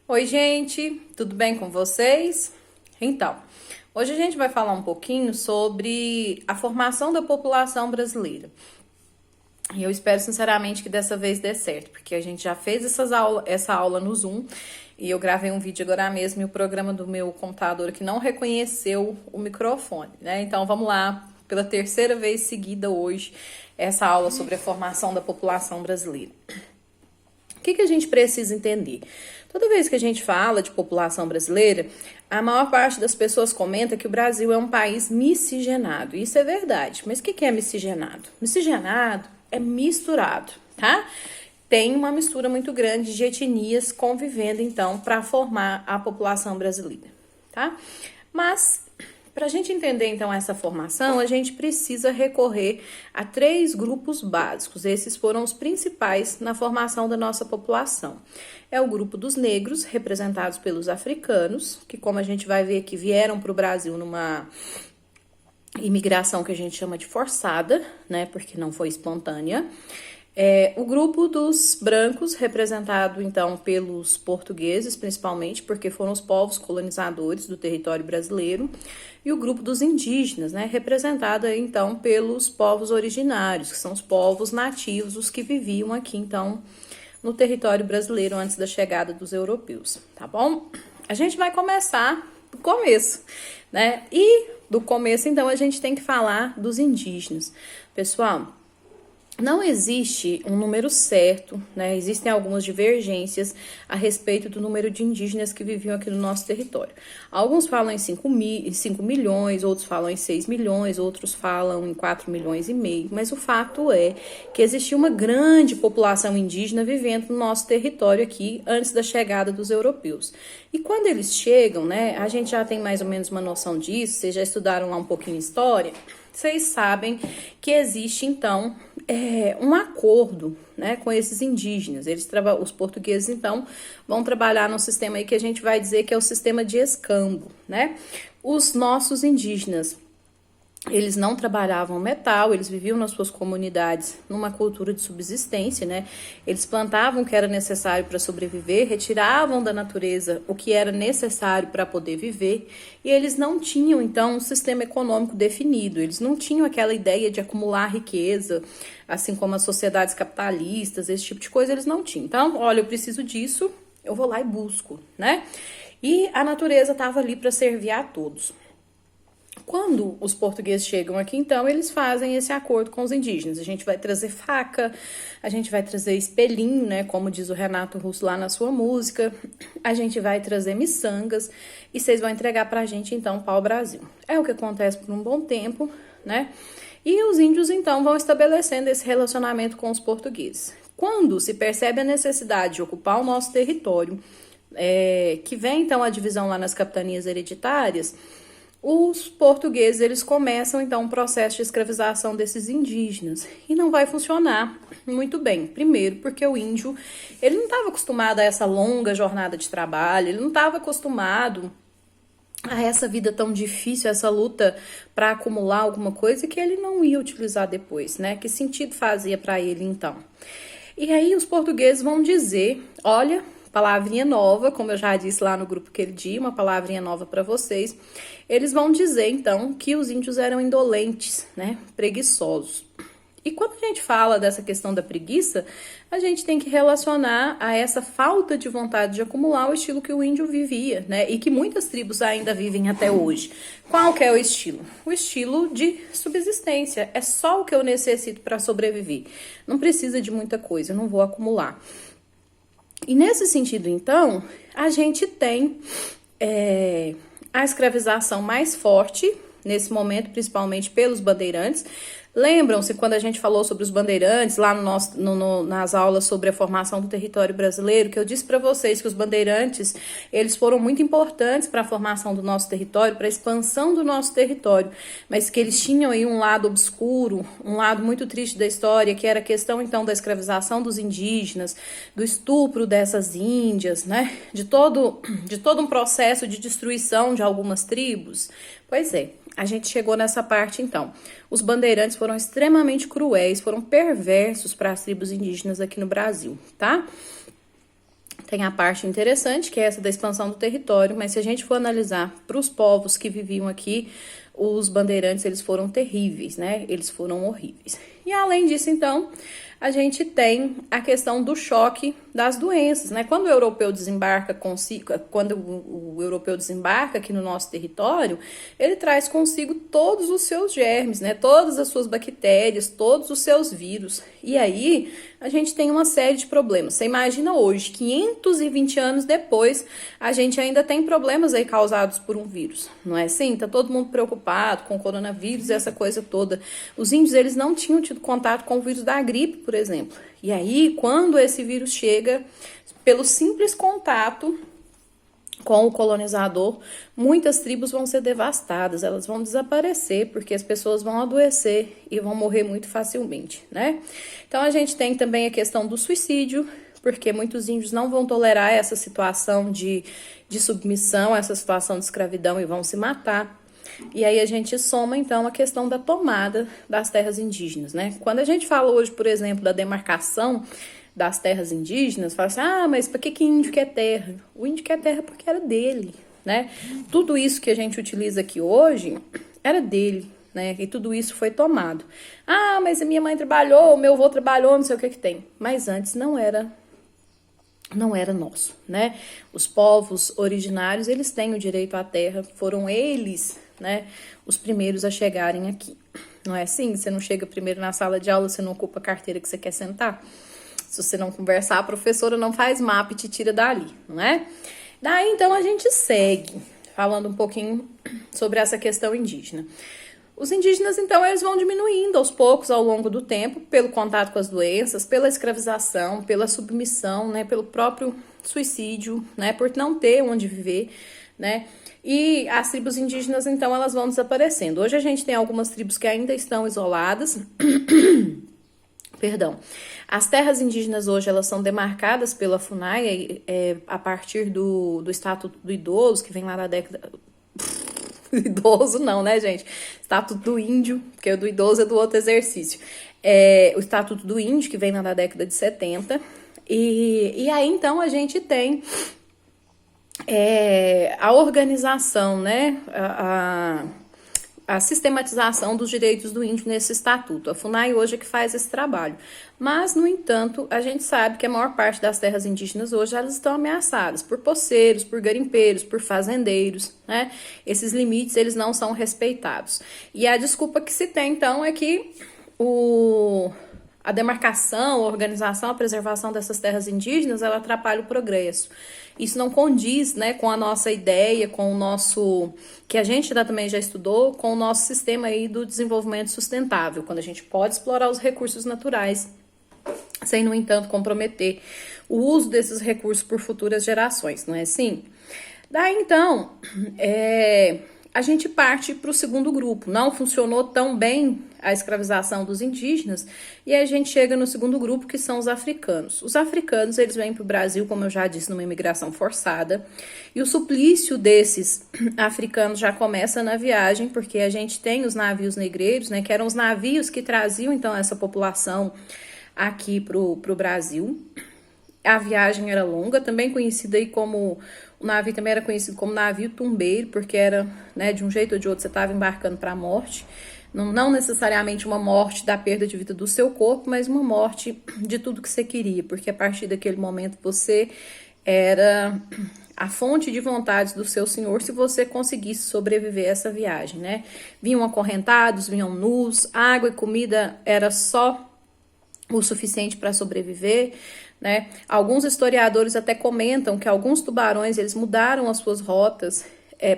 Oi, gente, tudo bem com vocês? Então, hoje a gente vai falar um pouquinho sobre a formação da população brasileira. E eu espero sinceramente que dessa vez dê certo, porque a gente já fez essa aula no Zoom e eu gravei um vídeo agora mesmo e o programa do meu computador que não reconheceu o microfone, né? Então vamos lá, pela terceira vez seguida hoje, essa aula sobre a formação da população brasileira. O que a gente precisa entender? Toda vez que a gente fala de população brasileira, a maior parte das pessoas comenta que o Brasil é um país miscigenado. Isso é verdade. Mas o que é miscigenado? Miscigenado é misturado, tá? Tem uma mistura muito grande de etnias convivendo, então, para formar a população brasileira, tá? Mas para a gente entender, então, essa formação, a gente precisa recorrer a 3 grupos básicos. Esses foram os principais na formação da nossa população. É o grupo dos negros, representados pelos africanos, que, como a gente vai ver aqui, vieram para o Brasil numa imigração que a gente chama de forçada, né, porque não foi espontânea. O grupo dos brancos, representado então pelos portugueses, principalmente, porque foram os povos colonizadores do território brasileiro, e o grupo dos indígenas, né, representado então pelos povos originários, que são os povos nativos, os que viviam aqui então no território brasileiro antes da chegada dos europeus, tá bom? A gente vai começar do começo, né? E do começo então a gente tem que falar dos indígenas. Pessoal, não existe um número certo, né? Existem algumas divergências a respeito do número de indígenas que viviam aqui no nosso território. Alguns falam em 5 milhões, outros falam em 6 milhões, outros falam em 4 milhões e meio, mas o fato é que existia uma grande população indígena vivendo no nosso território aqui antes da chegada dos europeus. E quando eles chegam, né, a gente já tem mais ou menos uma noção disso, vocês já estudaram lá um pouquinho história, vocês sabem que existe, então, um acordo, né, com esses indígenas. Os portugueses, então, vão trabalhar num sistema aí que a gente vai dizer que é o sistema de escambo, né? Os nossos indígenas, eles não trabalhavam metal, eles viviam nas suas comunidades numa cultura de subsistência, né? Eles plantavam o que era necessário para sobreviver, retiravam da natureza o que era necessário para poder viver, e eles não tinham, então, um sistema econômico definido, eles não tinham aquela ideia de acumular riqueza, assim como as sociedades capitalistas, esse tipo de coisa, eles não tinham. Então, olha, eu preciso disso, eu vou lá e busco, né? E a natureza estava ali para servir a todos. Quando os portugueses chegam aqui, então, eles fazem esse acordo com os indígenas. A gente vai trazer faca, a gente vai trazer espelhinho, né, como diz o Renato Russo lá na sua música, a gente vai trazer miçangas e vocês vão entregar pra gente, então, para o Brasil. É o que acontece por um bom tempo, né? E os índios, então, vão estabelecendo esse relacionamento com os portugueses. Quando se percebe a necessidade de ocupar o nosso território, que vem, então, a divisão lá nas capitanias hereditárias, os portugueses, eles começam, então, um processo de escravização desses indígenas. E não vai funcionar muito bem. Primeiro, porque o índio, ele não estava acostumado a essa longa jornada de trabalho, ele não estava acostumado a essa vida tão difícil, essa luta para acumular alguma coisa que ele não ia utilizar depois, né? Que sentido fazia para ele, então? E aí os portugueses vão dizer, olha, palavrinha nova, como eu já disse lá no grupo aquele dia, uma palavrinha nova para vocês. Eles vão dizer, então, que os índios eram indolentes, né, preguiçosos. E quando a gente fala dessa questão da preguiça, a gente tem que relacionar a essa falta de vontade de acumular o estilo que o índio vivia, né? E que muitas tribos ainda vivem até hoje. Qual que é o estilo? O estilo de subsistência. É só o que eu necessito para sobreviver. Não precisa de muita coisa, eu não vou acumular. E nesse sentido, então, a gente tem a escravização mais forte nesse momento, principalmente pelos bandeirantes. Lembram-se quando a gente falou sobre os bandeirantes, lá nas aulas sobre a formação do território brasileiro, que eu disse para vocês que os bandeirantes, eles foram muito importantes para a formação do nosso território, para a expansão do nosso território, mas que eles tinham aí um lado obscuro, um lado muito triste da história, que era a questão, então, da escravização dos indígenas, do estupro dessas índias, né, de todo um processo de destruição de algumas tribos. Pois é, a gente chegou nessa parte, então. Os bandeirantes foram extremamente cruéis, foram perversos para as tribos indígenas aqui no Brasil, tá? Tem a parte interessante, que é essa da expansão do território, mas se a gente for analisar para os povos que viviam aqui, os bandeirantes, eles foram terríveis, né? Eles foram horríveis. E além disso, então, a gente tem a questão do choque das doenças, né? Quando o europeu desembarca aqui no nosso território, ele traz consigo todos os seus germes, né? Todas as suas bactérias, todos os seus vírus. E aí, a gente tem uma série de problemas. Você imagina hoje, 520 anos depois, a gente ainda tem problemas aí causados por um vírus, não é assim? Tá todo mundo preocupado com o coronavírus e essa coisa toda. Os índios, eles não tinham tido contato com o vírus da gripe, por exemplo. E aí, quando esse vírus chega, pelo simples contato com o colonizador, muitas tribos vão ser devastadas, elas vão desaparecer, porque as pessoas vão adoecer e vão morrer muito facilmente, né? Então, a gente tem também a questão do suicídio, porque muitos índios não vão tolerar essa situação de submissão, essa situação de escravidão e vão se matar. E aí a gente soma, então, a questão da tomada das terras indígenas, né? Quando a gente fala hoje, por exemplo, da demarcação das terras indígenas, fala assim, mas para que índio quer terra? O índio quer terra porque era dele, né? Tudo isso que a gente utiliza aqui hoje era dele, né? E tudo isso foi tomado. Mas a minha mãe trabalhou, o meu avô trabalhou, não sei o que tem. Mas antes não era nosso, né? Os povos originários, eles têm o direito à terra, foram eles, né, os primeiros a chegarem aqui. Não é assim? Você não chega primeiro na sala de aula, você não ocupa a carteira que você quer sentar. Se você não conversar, a professora não faz mapa e te tira dali, não é? Daí, então, a gente segue falando um pouquinho sobre essa questão indígena. Os indígenas, então, eles vão diminuindo aos poucos ao longo do tempo, pelo contato com as doenças, pela escravização, pela submissão, né, pelo próprio suicídio, né, por não ter onde viver, né, e as tribos indígenas, então, elas vão desaparecendo. Hoje a gente tem algumas tribos que ainda estão isoladas, perdão. As terras indígenas hoje, elas são demarcadas pela FUNAI, a partir do Estatuto do Idoso, que vem lá da década... Idoso não, né, gente? Estatuto do Índio, porque o do idoso é do outro exercício. O Estatuto do Índio, que vem lá da década de 70. E aí, então, a gente tem a organização, né? A sistematização dos direitos do índio nesse estatuto. A FUNAI hoje é que faz esse trabalho. Mas, no entanto, a gente sabe que a maior parte das terras indígenas hoje, elas estão ameaçadas por poceiros, por garimpeiros, por fazendeiros, né? Esses limites, eles não são respeitados. E a desculpa que se tem, então, é que a demarcação, a organização, a preservação dessas terras indígenas, ela atrapalha o progresso. Isso não condiz, né, com a nossa ideia, com o nosso, que a gente também já estudou, com o nosso sistema aí do desenvolvimento sustentável, quando a gente pode explorar os recursos naturais, sem, no entanto, comprometer o uso desses recursos por futuras gerações, não é assim? Daí, então, a gente parte para o segundo grupo. Não funcionou tão bem a escravização dos indígenas e a gente chega no segundo grupo, que são os africanos. Os africanos, eles vêm para o Brasil, como eu já disse, numa imigração forçada, e o suplício desses africanos já começa na viagem, porque a gente tem os navios negreiros, né, que eram os navios que traziam, então, essa população aqui para o Brasil. A viagem era longa, também conhecida aí como... O navio também era conhecido como navio tumbeiro, porque era, né, de um jeito ou de outro, você estava embarcando para a morte. Não necessariamente uma morte da perda de vida do seu corpo, mas uma morte de tudo que você queria, porque a partir daquele momento você era a fonte de vontades do seu senhor, se você conseguisse sobreviver a essa viagem, né? Vinham acorrentados, vinham nus, água e comida era só o suficiente para sobreviver, né? Alguns historiadores até comentam que alguns tubarões, eles mudaram as suas rotas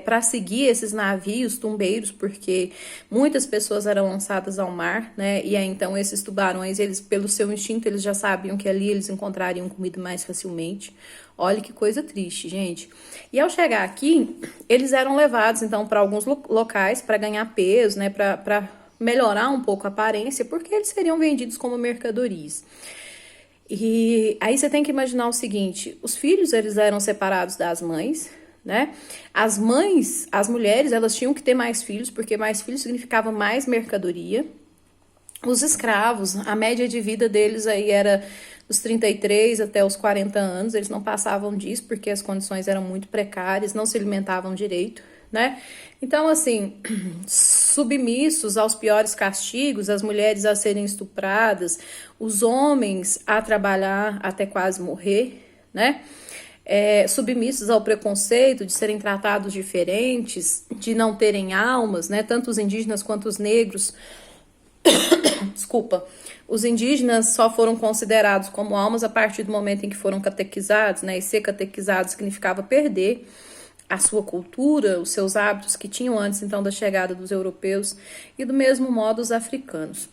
para seguir esses navios tumbeiros, porque muitas pessoas eram lançadas ao mar, né? E aí, então, esses tubarões, eles, pelo seu instinto, eles já sabiam que ali eles encontrariam comida mais facilmente. Olha que coisa triste, gente. E ao chegar aqui, eles eram levados, então, para alguns locais para ganhar peso, né? Para melhorar um pouco a aparência, porque eles seriam vendidos como mercadorias. E aí você tem que imaginar o seguinte: os filhos, eles eram separados das mães, né? As mães, as mulheres, elas tinham que ter mais filhos, porque mais filhos significava mais mercadoria. Os escravos, a média de vida deles aí era dos 33 até os 40 anos, eles não passavam disso porque as condições eram muito precárias, não se alimentavam direito, né? Então, assim, submissos aos piores castigos, as mulheres a serem estupradas, os homens a trabalhar até quase morrer, né? Submissos ao preconceito de serem tratados diferentes, de não terem almas, né? Tanto os indígenas quanto os negros. Desculpa. Os indígenas só foram considerados como almas a partir do momento em que foram catequizados, né? E ser catequizado significava perder a sua cultura, os seus hábitos que tinham antes, então, da chegada dos europeus, e do mesmo modo os africanos.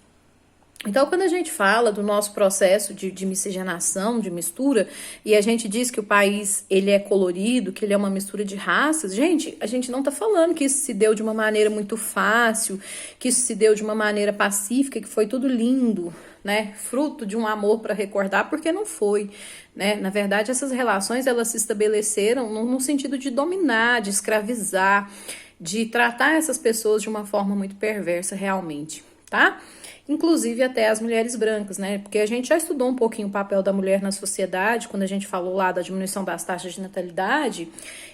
Então, quando a gente fala do nosso processo de miscigenação, de mistura, e a gente diz que o país ele é colorido, que ele é uma mistura de raças, gente, a gente não está falando que isso se deu de uma maneira muito fácil, que isso se deu de uma maneira pacífica, que foi tudo lindo, né? Fruto de um amor para recordar, porque não foi, né? Na verdade, essas relações elas se estabeleceram no sentido de dominar, de escravizar, de tratar essas pessoas de uma forma muito perversa realmente, tá? Inclusive até as mulheres brancas, né? Porque a gente já estudou um pouquinho o papel da mulher na sociedade, quando a gente falou lá da diminuição das taxas de natalidade,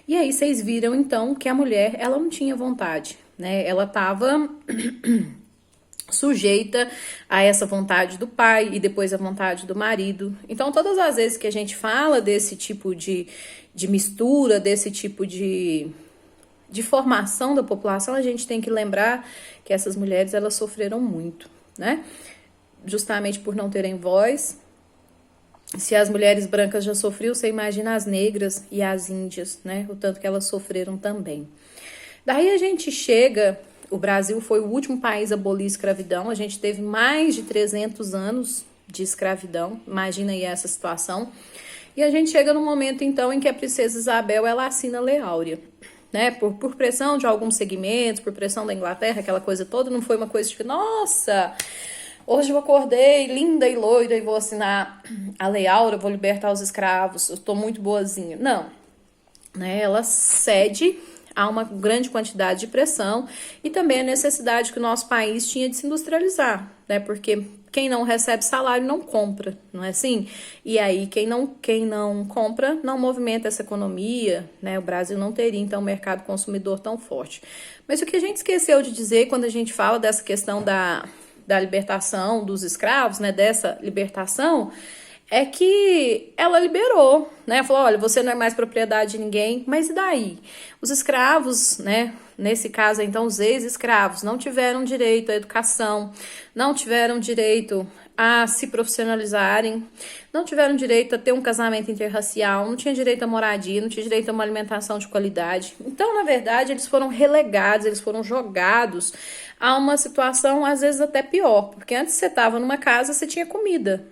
e aí vocês viram então que a mulher, ela não tinha vontade, né? Ela estava sujeita a essa vontade do pai e depois a vontade do marido. Então, todas as vezes que a gente fala desse tipo de mistura, desse tipo de formação da população, a gente tem que lembrar que essas mulheres, elas sofreram muito, né? Justamente por não terem voz. Se as mulheres brancas já sofriam, você imagina as negras e as índias, né? O tanto que elas sofreram também. Daí a gente chega... O Brasil foi o último país a abolir escravidão. A gente teve mais de 300 anos de escravidão. Imagina aí essa situação. E a gente chega num momento, então, em que a princesa Isabel, ela assina a Lei Áurea, né? Por pressão de alguns segmentos, por pressão da Inglaterra, aquela coisa toda. Não foi uma coisa tipo, nossa, hoje eu acordei linda e loira e vou assinar a Lei Áurea, vou libertar os escravos, eu tô muito boazinha. Não, né? Ela cede a uma grande quantidade de pressão e também a necessidade que o nosso país tinha de se industrializar, né? Porque quem não recebe salário não compra, não é assim? E aí quem não compra não movimenta essa economia, né? O Brasil não teria então um mercado consumidor tão forte. Mas o que a gente esqueceu de dizer quando a gente fala dessa questão da libertação dos escravos, né? Dessa libertação, é que ela liberou, né? Falou, olha, você não é mais propriedade de ninguém, mas e daí? Os escravos, né? Nesse caso, então, os ex-escravos não tiveram direito à educação, não tiveram direito a se profissionalizarem, não tiveram direito a ter um casamento interracial, não tinha direito à moradia, não tinha direito a uma alimentação de qualidade. Então, na verdade, eles foram relegados, eles foram jogados a uma situação, às vezes, até pior, porque antes você estava numa casa, você tinha comida.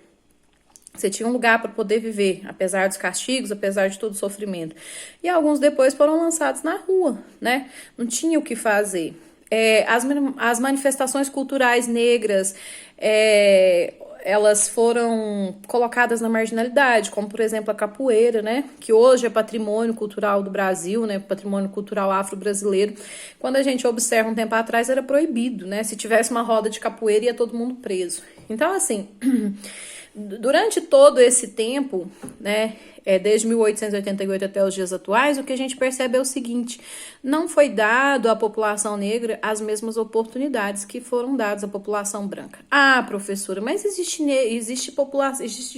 Você tinha um lugar para poder viver, apesar dos castigos, apesar de todo o sofrimento. E alguns depois foram lançados na rua, né? Não tinha o que fazer. As manifestações culturais negras, elas foram colocadas na marginalidade, como, por exemplo, a capoeira, né? Que hoje é patrimônio cultural do Brasil, né? Patrimônio cultural afro-brasileiro. Quando a gente observa um tempo atrás, era proibido, né? Se tivesse uma roda de capoeira, ia todo mundo preso. Então, assim... Durante todo esse tempo, né, desde 1888 até os dias atuais, o que a gente percebe é o seguinte: não foi dado à população negra as mesmas oportunidades que foram dadas à população branca. Ah, professora, mas existe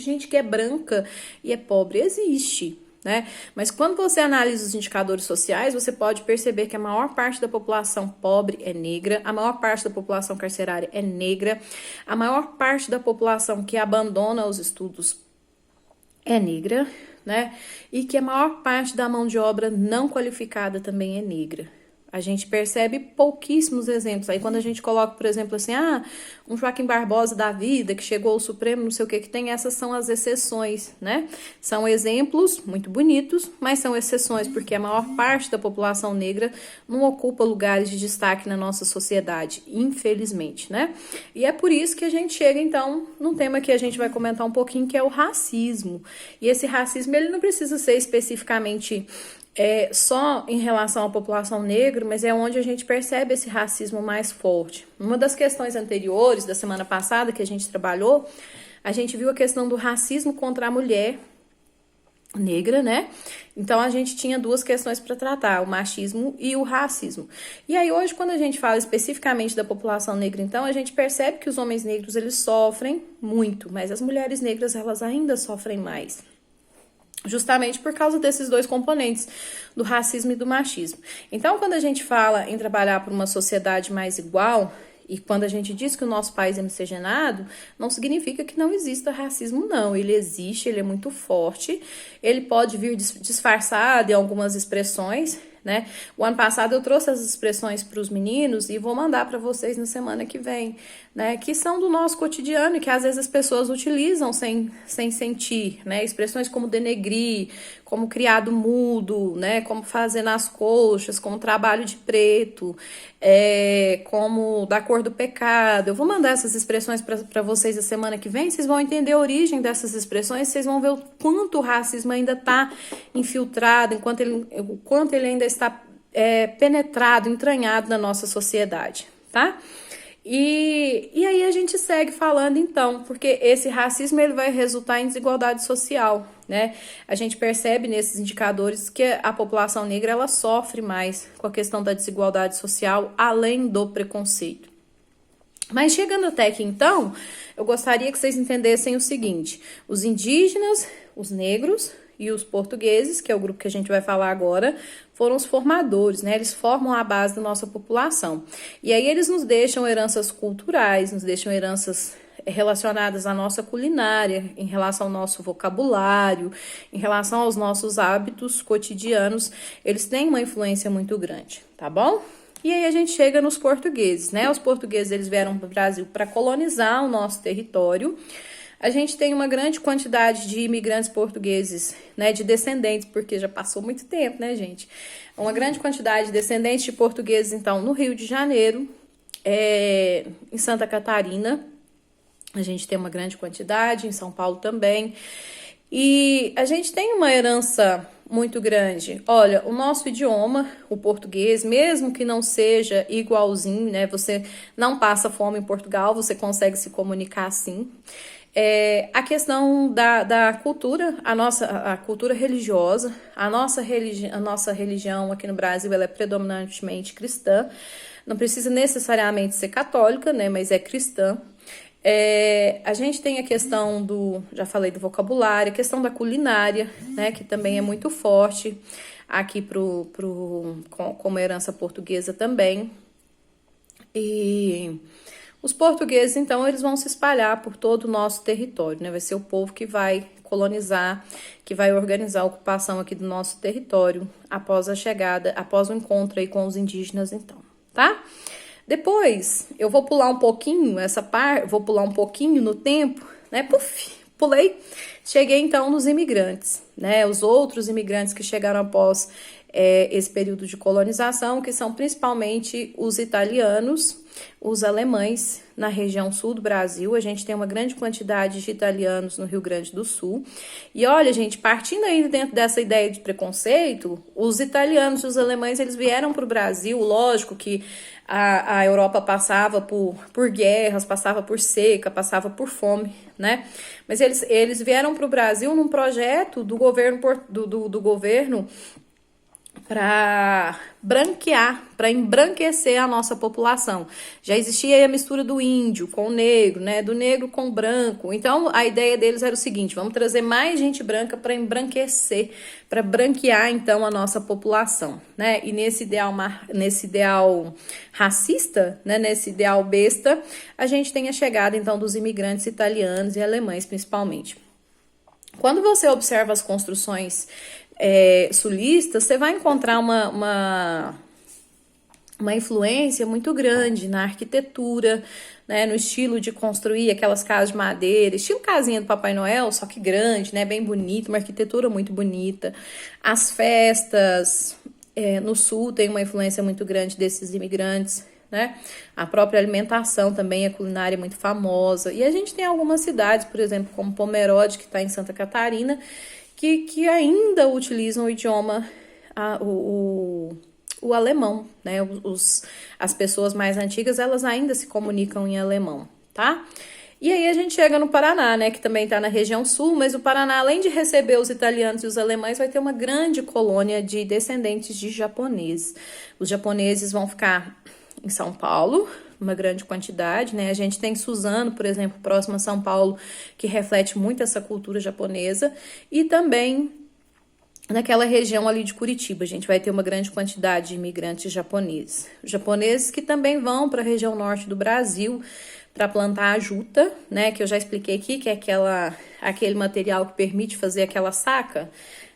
gente que é branca e é pobre? Existe. Né? Mas quando você analisa os indicadores sociais, você pode perceber que a maior parte da população pobre é negra, a maior parte da população carcerária é negra, a maior parte da população que abandona os estudos é negra, né? E que a maior parte da mão de obra não qualificada também é negra. A gente percebe pouquíssimos exemplos. Aí quando a gente coloca, por exemplo, assim, um Joaquim Barbosa da vida, que chegou ao Supremo, não sei o que tem, essas são as exceções, né? São exemplos muito bonitos, mas são exceções, porque a maior parte da população negra não ocupa lugares de destaque na nossa sociedade, infelizmente, né? E é por isso que a gente chega, então, num tema que a gente vai comentar um pouquinho, que é o racismo. E esse racismo, ele não precisa ser especificamente... só em relação à população negra, mas é onde a gente percebe esse racismo mais forte. Uma das questões anteriores, da semana passada, que a gente trabalhou, a gente viu a questão do racismo contra a mulher negra, né? Então a gente tinha duas questões para tratar, o machismo e o racismo. E aí hoje, quando a gente fala especificamente da população negra, então a gente percebe que os homens negros eles sofrem muito, mas as mulheres negras elas ainda sofrem mais. Justamente por causa desses dois componentes, do racismo e do machismo. Então, quando a gente fala em trabalhar por uma sociedade mais igual, e quando a gente diz que o nosso país é miscigenado, não significa que não exista racismo, não. Ele existe, ele é muito forte, ele pode vir disfarçado em algumas expressões, né? O ano passado eu trouxe as expressões para os meninos e vou mandar para vocês na semana que vem, né? Que são do nosso cotidiano e que às vezes as pessoas utilizam sem sentir, né? Expressões como denegrir, como criado mudo, né? Como fazer nas coxas, como trabalho de preto, como da cor do pecado. Eu vou mandar essas expressões para vocês a semana que vem, vocês vão entender a origem dessas expressões, vocês vão ver o quanto o racismo ainda está infiltrado, o quanto ele ainda está penetrado, entranhado na nossa sociedade, tá? E aí a gente segue falando então, porque esse racismo ele vai resultar em desigualdade social, né? A gente percebe nesses indicadores que a população negra ela sofre mais com a questão da desigualdade social, além do preconceito. Mas chegando até aqui então, eu gostaria que vocês entendessem o seguinte: os indígenas, os negros e os portugueses, que é o grupo que a gente vai falar agora, foram os formadores, né? Eles formam a base da nossa população. E aí eles nos deixam heranças culturais, nos deixam heranças relacionadas à nossa culinária, em relação ao nosso vocabulário, em relação aos nossos hábitos cotidianos. Eles têm uma influência muito grande, tá bom? E aí a gente chega nos portugueses, né? Os portugueses eles vieram para o Brasil para colonizar o nosso território. A gente tem uma grande quantidade de imigrantes portugueses, né, de descendentes, porque já passou muito tempo, né, gente? Uma grande quantidade de descendentes de portugueses, então, no Rio de Janeiro, em Santa Catarina, a gente tem uma grande quantidade, em São Paulo também. E a gente tem uma herança muito grande. Olha, o nosso idioma, o português, mesmo que não seja igualzinho, né? Você não passa fome em Portugal, você consegue se comunicar assim. A questão da cultura, a cultura religiosa, a nossa religião aqui no Brasil ela é predominantemente cristã, não precisa necessariamente ser católica, né, mas é cristã. A gente tem a questão já falei do vocabulário, a questão da culinária, né, que também é muito forte aqui como herança portuguesa também. E os portugueses, então, eles vão se espalhar por todo o nosso território, né? Vai ser o povo que vai colonizar, que vai organizar a ocupação aqui do nosso território após o encontro aí com os indígenas, então, tá? Depois, eu vou pular um pouquinho vou pular um pouquinho no tempo, né? Puf, pulei. Cheguei, então, nos imigrantes, né? Os outros imigrantes que chegaram após esse período de colonização, que são principalmente os italianos, os alemães na região sul do Brasil. A gente tem uma grande quantidade de italianos no Rio Grande do Sul. E olha, gente, partindo aí dentro dessa ideia de preconceito, os italianos e os alemães, eles vieram para o Brasil, lógico que a Europa passava por guerras, passava por seca, passava por fome, né? Mas eles vieram para o Brasil num projeto do governo para branquear, para embranquecer a nossa população. Já existia aí a mistura do índio com o negro, né? Do negro com o branco. Então, a ideia deles era o seguinte: vamos trazer mais gente branca para embranquecer, para branquear, então, a nossa população, né? E nesse ideal racista, né? Nesse ideal besta, a gente tem a chegada, então, dos imigrantes italianos e alemães, principalmente. Quando você observa as construções sulistas, você vai encontrar uma influência muito grande na arquitetura, né, no estilo de construir aquelas casas de madeira, estilo casinha do Papai Noel, só que grande, né, bem bonito, uma arquitetura muito bonita. As festas no sul tem uma influência muito grande desses imigrantes, né? A própria alimentação também, a culinária é muito famosa. E a gente tem algumas cidades, por exemplo, como Pomerode, que está em Santa Catarina, que ainda utilizam o idioma, o alemão, né? As pessoas mais antigas, elas ainda se comunicam em alemão, tá? E aí a gente chega no Paraná, né, que também está na região sul, mas o Paraná, além de receber os italianos e os alemães, vai ter uma grande colônia de descendentes de japoneses. Os japoneses vão ficar em São Paulo, uma grande quantidade, né? A gente tem Suzano, por exemplo, próximo a São Paulo, que reflete muito essa cultura japonesa, e também naquela região ali de Curitiba, a gente vai ter uma grande quantidade de imigrantes japoneses. Japoneses que também vão para a região norte do Brasil para plantar a juta, né, que eu já expliquei aqui, que é aquele material que permite fazer aquela saca.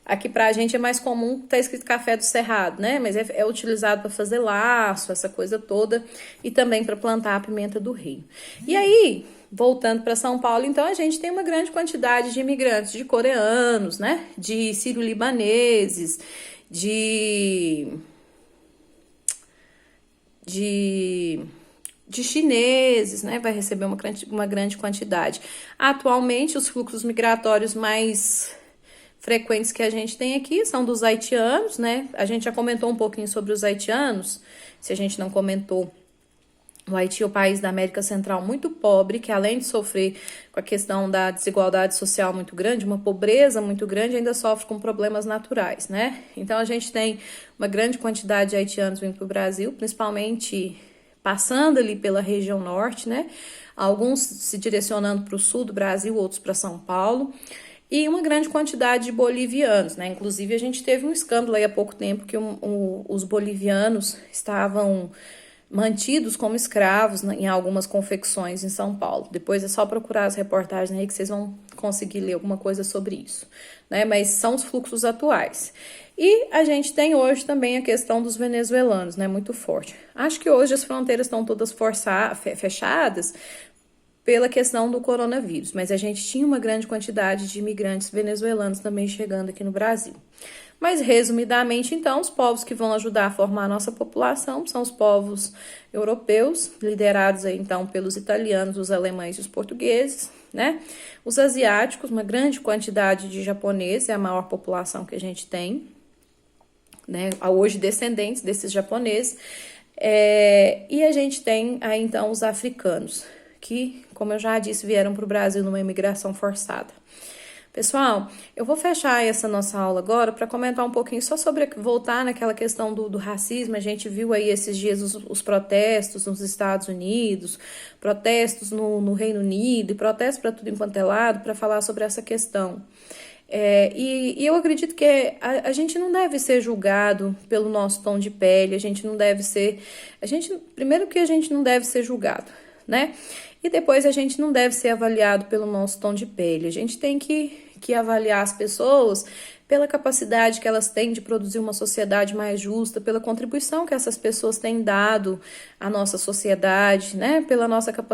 Aqui pra gente é mais comum, tá escrito café do Cerrado, né, mas é utilizado para fazer laço, essa coisa toda, e também para plantar a pimenta do Rio. E aí, voltando para São Paulo, então a gente tem uma grande quantidade de imigrantes, de coreanos, né, de sírio-libaneses, de chineses, né? Vai receber uma grande quantidade. Atualmente, os fluxos migratórios mais frequentes que a gente tem aqui são dos haitianos, né? A gente já comentou um pouquinho sobre os haitianos. Se a gente não comentou, o Haiti é o país da América Central muito pobre, que além de sofrer com a questão da desigualdade social muito grande, uma pobreza muito grande, ainda sofre com problemas naturais, né? Então, a gente tem uma grande quantidade de haitianos vindo para o Brasil, principalmente passando ali pela região norte, né? Alguns se direcionando para o sul do Brasil, outros para São Paulo. E uma grande quantidade de bolivianos, né? Inclusive, a gente teve um escândalo aí há pouco tempo que os bolivianos estavam mantidos como escravos em algumas confecções em São Paulo. Depois é só procurar as reportagens aí que vocês vão conseguir ler alguma coisa sobre isso, né? Mas são os fluxos atuais. E a gente tem hoje também a questão dos venezuelanos, né? Muito forte. Acho que hoje as fronteiras estão todas fechadas pela questão do coronavírus, mas a gente tinha uma grande quantidade de imigrantes venezuelanos também chegando aqui no Brasil. Mas, resumidamente, então, os povos que vão ajudar a formar a nossa população são os povos europeus, liderados aí, então, pelos italianos, os alemães e os portugueses, né? Os asiáticos, uma grande quantidade de japoneses, é a maior população que a gente tem, né? Hoje, descendentes desses japoneses. E a gente tem aí, então, os africanos, que, como eu já disse, vieram para o Brasil numa imigração forçada. Pessoal, eu vou fechar essa nossa aula agora para comentar um pouquinho só sobre voltar naquela questão do racismo. A gente viu aí esses dias os protestos nos Estados Unidos, protestos no Reino Unido e protestos para tudo enquanto é lado para falar sobre essa questão. E eu acredito que a gente não deve ser julgado pelo nosso tom de pele, primeiro que a gente não deve ser julgado, né? E depois a gente não deve ser avaliado pelo nosso tom de pele. A gente tem que avaliar as pessoas pela capacidade que elas têm de produzir uma sociedade mais justa, pela contribuição que essas pessoas têm dado à nossa sociedade, né? Pela nossa capacidade